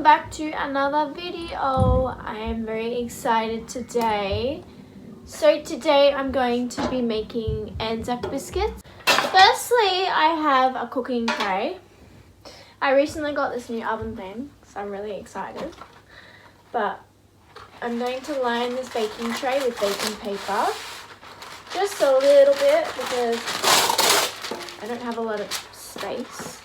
welcome back to another video. I am very excited today. So today I'm going to be making Anzac Biscuits. Firstly, I have a cooking tray. I recently got this new oven thing, so I'm really excited. But I'm going to line this baking tray with baking paper. Just a little bit because I don't have a lot of space.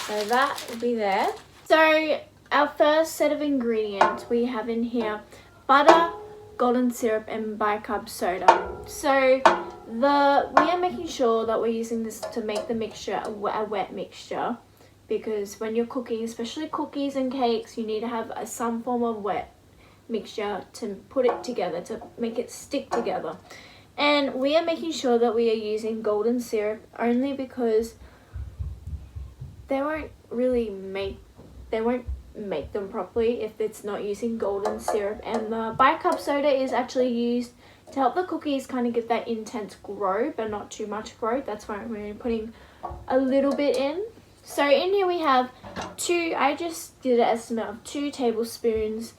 So that will be there. So our first set of ingredients we have in here: butter, golden syrup and bicarb soda. So we are making sure that we're using this to make the mixture a wet mixture, because when you're cooking, especially cookies and cakes, you need to have some form of wet mixture to put it together, to make it stick together. And we are making sure that we are using golden syrup only because they won't make them properly if it's not using golden syrup. And the bicarb soda is actually used to help the cookies kind of get that intense grow, but not too much grow. That's why we're putting a little bit in. So in here we have I just did an estimate of 2 tablespoons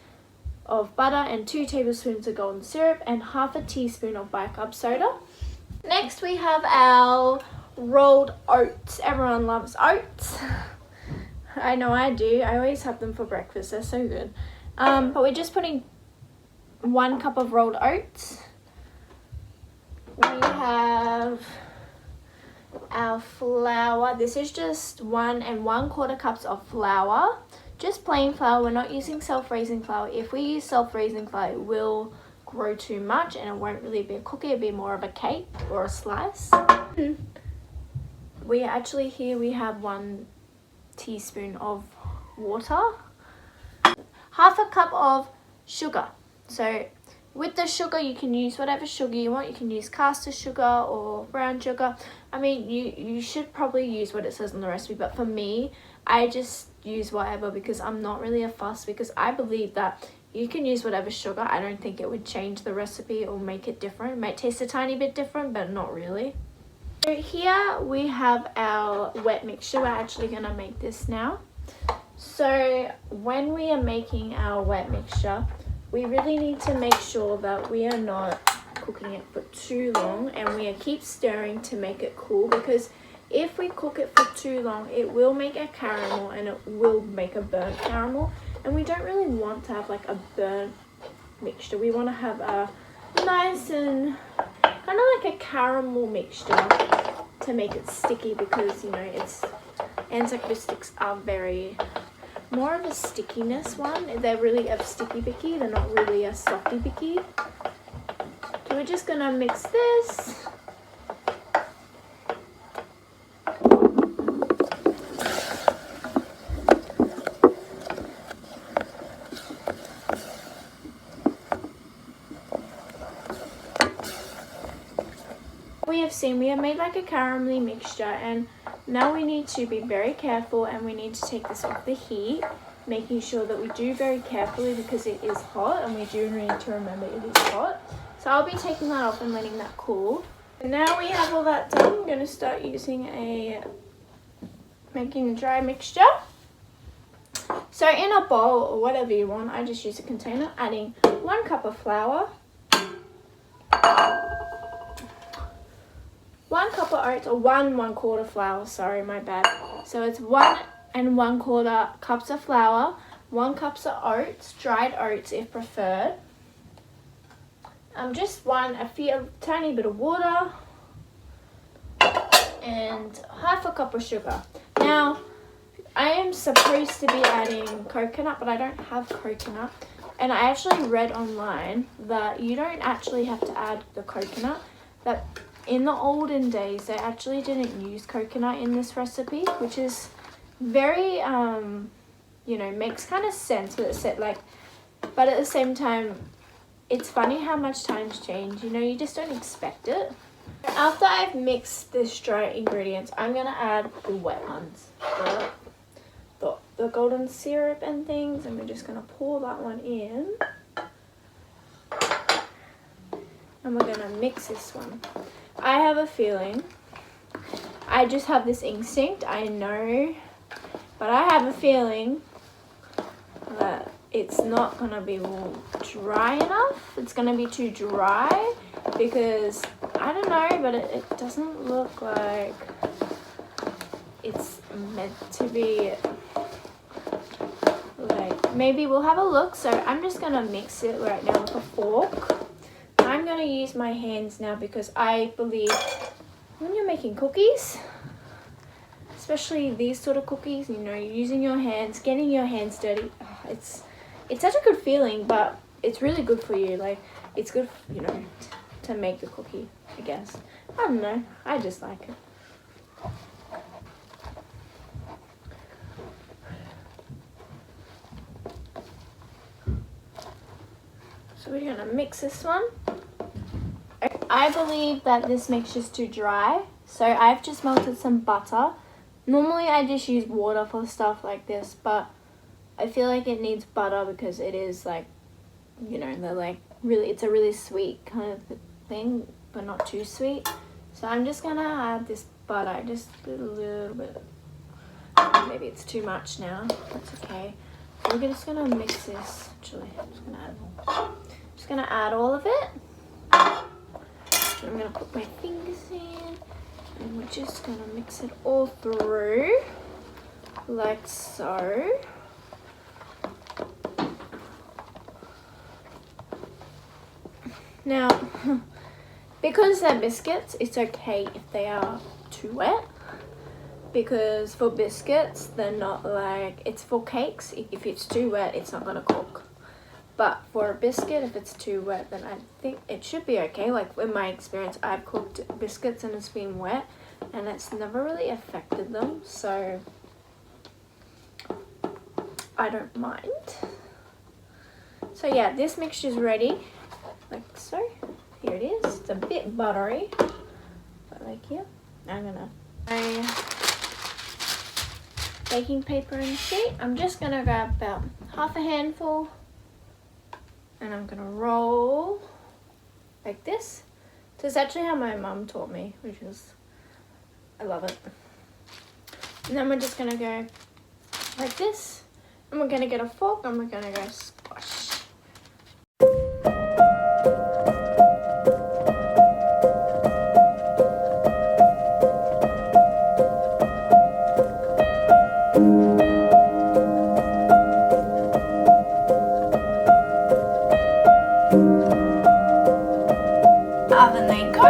of butter and 2 tablespoons of golden syrup and half a teaspoon of bicarb soda. Next we have our rolled oats. Everyone loves oats. I know I do. I always have them for breakfast. They're so good. But we're just putting 1 cup of rolled oats. We have our flour. This is just 1 1/4 cups of flour. Just plain flour. We're not using self-raising flour. If we use self-raising flour, it will grow too much and it won't really be a cookie. It'll be more of a cake or a slice. We have 1 teaspoon of water, half a cup of sugar. So with the sugar, you can use whatever sugar you want. You can use caster sugar or brown sugar. I mean, you should probably use what it says on the recipe, but for me, I just use whatever because I'm not really a fuss, because I believe that you can use whatever sugar. I don't think it would change the recipe or make it different. It might taste a tiny bit different, but not really. So here we have our wet mixture. We're actually going to make this now. So when we are making our wet mixture, we really need to make sure that we are not cooking it for too long, and we keep stirring to make it cool, because if we cook it for too long, it will make a caramel and it will make a burnt caramel, and we don't really want to have like a burnt mixture. We want to have a nice and kind of like a caramel mixture to make it sticky, because Anzac Biscuits are more of a stickiness one. They're really a sticky bicky. They're not really a softy bicky. So we're just gonna mix this. We have made like a caramelly mixture, and now we need to be very careful, and we need to take this off the heat, making sure that we do very carefully because it is hot, and we do need to remember it is hot. So I'll be taking that off and letting that cool. And now we have all that done, I'm going to start making a dry mixture. So in a bowl or whatever you want, I just use a container, adding 1 cup of flour, 1 cup of oats, or 1 1/4 flour, sorry, my bad. So it's 1 1/4 cups of flour, 1 cup of oats, dried oats if preferred. Just a tiny bit of water, and half a cup of sugar. Now, I am supposed to be adding coconut, but I don't have coconut. And I actually read online that you don't actually have to add the coconut, that in the olden days, they actually didn't use coconut in this recipe, which is very, makes kind of sense. But at the same time, it's funny how much times change. You just don't expect it. After I've mixed this dry ingredients, I'm gonna add the wet ones, the golden syrup and things, and we're just gonna pour that one in, and we're gonna mix this one. I have a feeling, I just have this instinct, I know, but I have a feeling that it's not gonna be dry enough. It's gonna be too dry because I don't know, but it doesn't look like it's meant to be. Like, maybe we'll have a look. So I'm just gonna mix it right now with a fork. I'm gonna use my hands now because I believe when you're making cookies, especially these sort of cookies, you know, using your hands, getting your hands dirty, it's such a good feeling, but it's really good for you. Like, it's good, you know, to make the cookie, I guess. I don't know, I just like it. So we're gonna mix this one. I believe that this mixture's too dry, so I've just melted some butter. Normally I just use water for stuff like this, but I feel like it needs butter because it is like, you know, they're like really, it's a really sweet kind of thing, but not too sweet. So I'm just gonna add this butter, just a little bit. Maybe it's too much now, that's okay. So we're just gonna mix this, actually, just gonna add all of it. So I'm gonna put my fingers in, and we're just gonna mix it all through, like so. Now, because they're biscuits, it's okay if they are too wet. Because for biscuits, they're not like, it's for cakes. If it's too wet, it's not gonna cook. But for a biscuit, if it's too wet, then I think it should be okay. Like in my experience, I've cooked biscuits and it's been wet and it's never really affected them. So I don't mind. So yeah, this mixture is ready. Like so. Here it is. It's a bit buttery. But like here, I'm gonna baking paper and sheet. I'm just gonna grab about half a handful and I'm gonna roll like this. This is actually how my mum taught me, which is, I love it. And then we're just gonna go like this, and we're gonna get a fork and we're gonna go squash. Oven they go.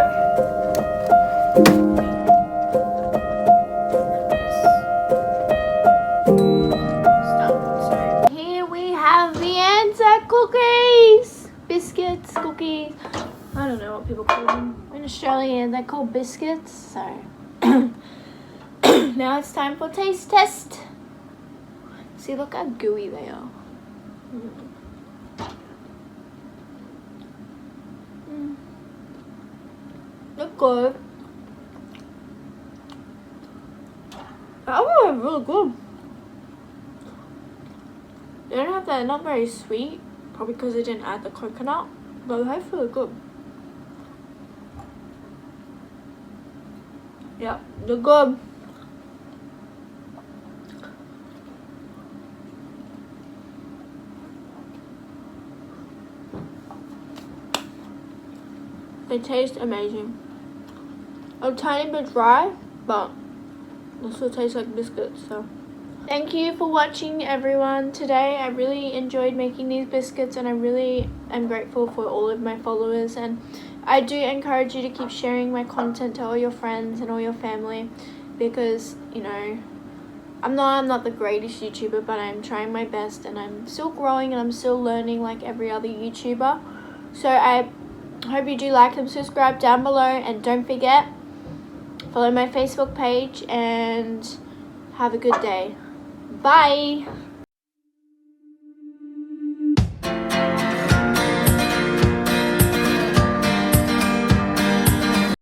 So here we have the Anzac cookies, biscuits, cookies. I don't know what people call them in Australia. They're called biscuits. So now it's time for taste test. See, look how gooey they are. Look good. Oh, really good. They don't have that, not very sweet, probably because they didn't add the coconut, but they taste really good. Yeah, they're good. They taste amazing. A tiny bit dry, but they still taste like biscuits. So thank you for watching, everyone. Today I really enjoyed making these biscuits, and I really am grateful for all of my followers, and I do encourage you to keep sharing my content to all your friends and all your family, because, you know, I'm not the greatest YouTuber, but I'm trying my best, and I'm still growing and I'm still learning like every other YouTuber. So I hope you do like and subscribe down below, and don't forget, follow my Facebook page, and have a good day. Bye!